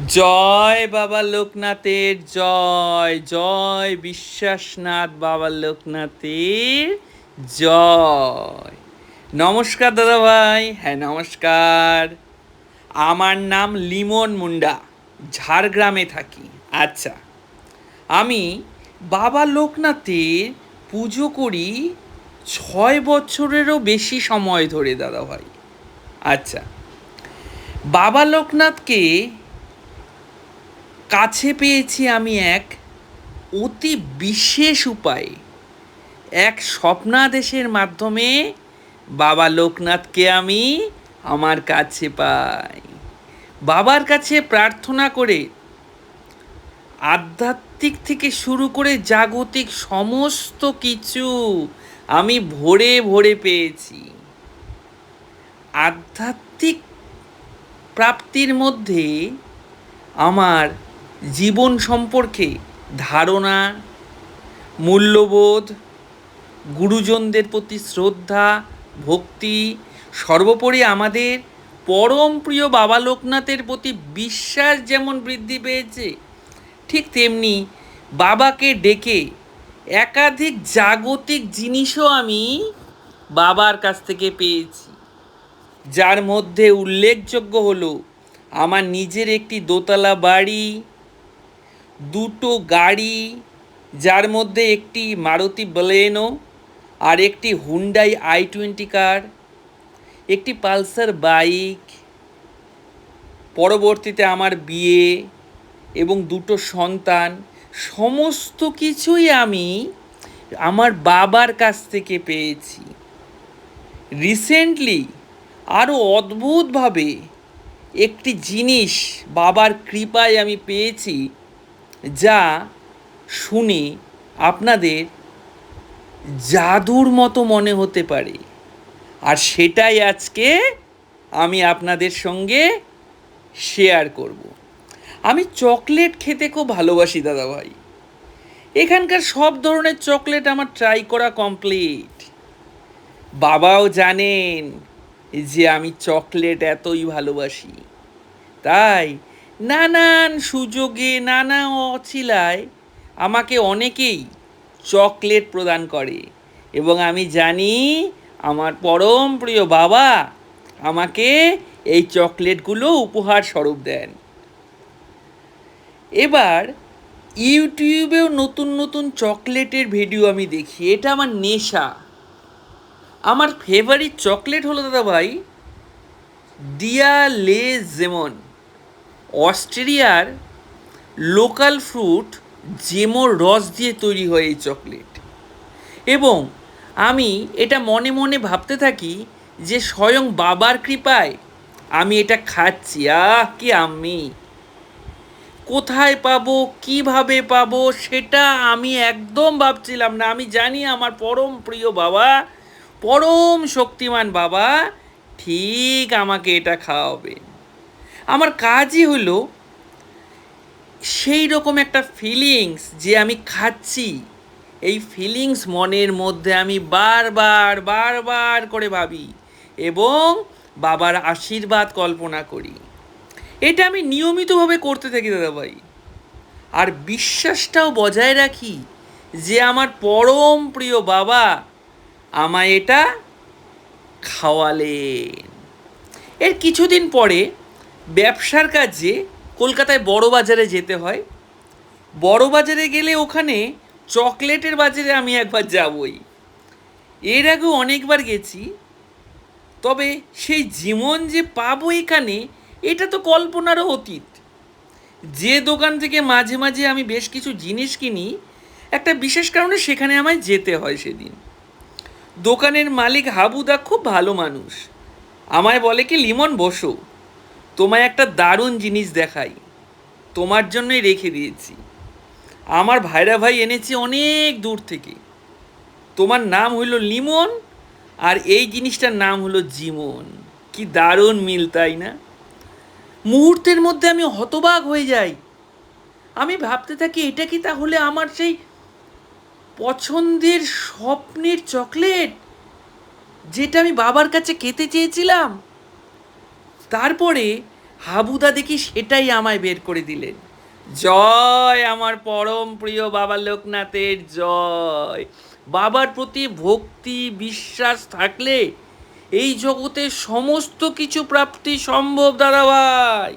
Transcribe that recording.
জয় বাবা লোকনাথের জয় জয় বিশ্বাসনাথ বাবা লোকনাথের জয়। নমস্কার দাদা ভাই। হ্যাঁ নমস্কার। আমার নাম লিমন মুন্ডা, ঝাড়গ্রামে থাকি। আচ্ছা, আমি বাবা লোকনাথের পুজো করি 6 বছরেরও বেশি সময় ধরে দাদা ভাই। আচ্ছা, বাবা লোকনাথকে কাছে পেয়েছি আমি এক অতি বিশেষ উপায়ে, এক স্বপ্নাদেশের মাধ্যমে বাবা লোকনাথকে আমি আমার কাছে পাই। বাবার কাছে প্রার্থনা করে আধ্যাত্মিক থেকে শুরু করে জাগতিক সমস্ত কিছু আমি ভরে ভরে পেয়েছি। আধ্যাত্মিক প্রাপ্তির মধ্যে আমার জীবন সম্পর্কে ধারণা, মূল্যবোধ, গুরুজনদের প্রতি শ্রদ্ধা, ভক্তি, সর্বোপরি আমাদের পরম প্রিয় বাবা লোকনাথের প্রতি বিশ্বাস যেমন বৃদ্ধি পেয়েছে, ঠিক তেমনি বাবাকে ডেকে একাধিক জাগতিক জিনিসও আমি বাবার কাছ থেকে পেয়েছি। যার মধ্যে উল্লেখযোগ্য হলো আমার নিজের একটি দোতলা বাড়ি, দুটো গাড়ি, যার মধ্যে একটি মারুতি বলেনো আর একটি হুন্ডাই i20 কার, একটি পালসার বাইক, পরবর্তীতে আমার বিয়ে এবং দুটো সন্তান, সমস্ত কিছুই আমি আমার বাবার কাছ থেকে পেয়েছি। রিসেন্টলি আরও অদ্ভুতভাবে একটি জিনিস বাবার কৃপায় আমি পেয়েছি, যা শুনে আপনাদের জাদুর মতো মনে হতে পারে, আর সেটাই আজকে আমি আপনাদের সঙ্গে শেয়ার করব। আমি চকলেট খেতে খুব ভালোবাসি দাদা ভাই। এখানকার সব ধরনের চকলেট আমার ট্রাই করা কমপ্লিট। বাবাও জানেন যে আমি চকলেট এতই ভালোবাসি, তাই নানান সুযোগে নানা অছিলায় আমাকে অনেকেই চকলেট প্রদান করে, এবং আমি জানি আমার পরম প্রিয় বাবা আমাকে এই চকলেটগুলো উপহার স্বরূপ দেন। এবার ইউটিউবেও নতুন নতুন চকলেটের ভিডিও আমি দেখি, এটা আমার নেশা। আমার ফেভারিট চকলেট হলো দাদা ভাই দিয়া লে জেমন, অস্ট্রেলিয়ার লোকাল ফ্রুট জেমোর রস দিয়ে তৈরি হয় এই চকলেট। এবং আমি এটা মনে মনে ভাবতে থাকি যে স্বয়ং বাবার কৃপায় আমি এটা খাচ্ছি। কি আমি কোথায় পাবো, কিভাবে পাবো, সেটা আমি একদম ভাবছিলাম না। আমি জানি আমার পরম প্রিয় বাবা, পরম শক্তিমান বাবা ঠিক আমাকে এটা খাওয়াবে। আমার কাজই হলো সেই রকম একটা ফিলিংস যে আমি খাচ্ছি, এই ফিলিংস মনের মধ্যে আমি বারবার বারবার করে ভাবি এবং বাবার আশীর্বাদ কল্পনা করি। এটা আমি নিয়মিতভাবে করতে থাকি দাদা ভাই, আর বিশ্বাসটাও বজায় রাখি যে আমার পরম প্রিয় বাবা আমায় এটা খাওয়ালেন। এর কিছুদিন পরে ব্যবসার কাজে কলকাতায় বড় বাজারে যেতে হয়। বড় বাজারে গেলে ওখানে চকলেটের বাজারে আমি একবার যাবই। এর আগেও অনেকবার গেছি, তবে সেই জীবন যে পাবো এখানে, এটা তো কল্পনারও অতীত। যে দোকান থেকে মাঝে মাঝে আমি বেশ কিছু জিনিস কিনি, একটা বিশেষ কারণে সেখানে আমায় যেতে হয়। সেদিন দোকানের মালিক হাবুদা খুব ভালো মানুষ, আমায় বলে কি, লিমন বসো, তোমায় একটা দারুণ জিনিস দেখাই, তোমার জন্যই রেখে দিয়েছি। আমার ভাইরা ভাই এনেছি অনেক দূর থেকে, তোমার নাম হইল লিমন আর এই জিনিসটার নাম হলো জীবন। কি দারুণ মিল, তাই না? মুহূর্তের মধ্যে আমি হতবাক হয়ে যাই। আমি ভাবতে থাকি এটা কি তাহলে আমার সেই পছন্দের স্বপ্নের চকলেট, যেটা আমি বাবার কাছে খেতে চেয়েছিলাম? তারপরে হাবুদা দেখি সেটাই আমায় বের করে দিলেন। জয় আমার পরম প্রিয় বাবা লোকনাথের জয়। বাবার প্রতি ভক্তি বিশ্বাস থাকলে এই জগতে সমস্ত কিছু প্রাপ্তি সম্ভব দাদাভাই।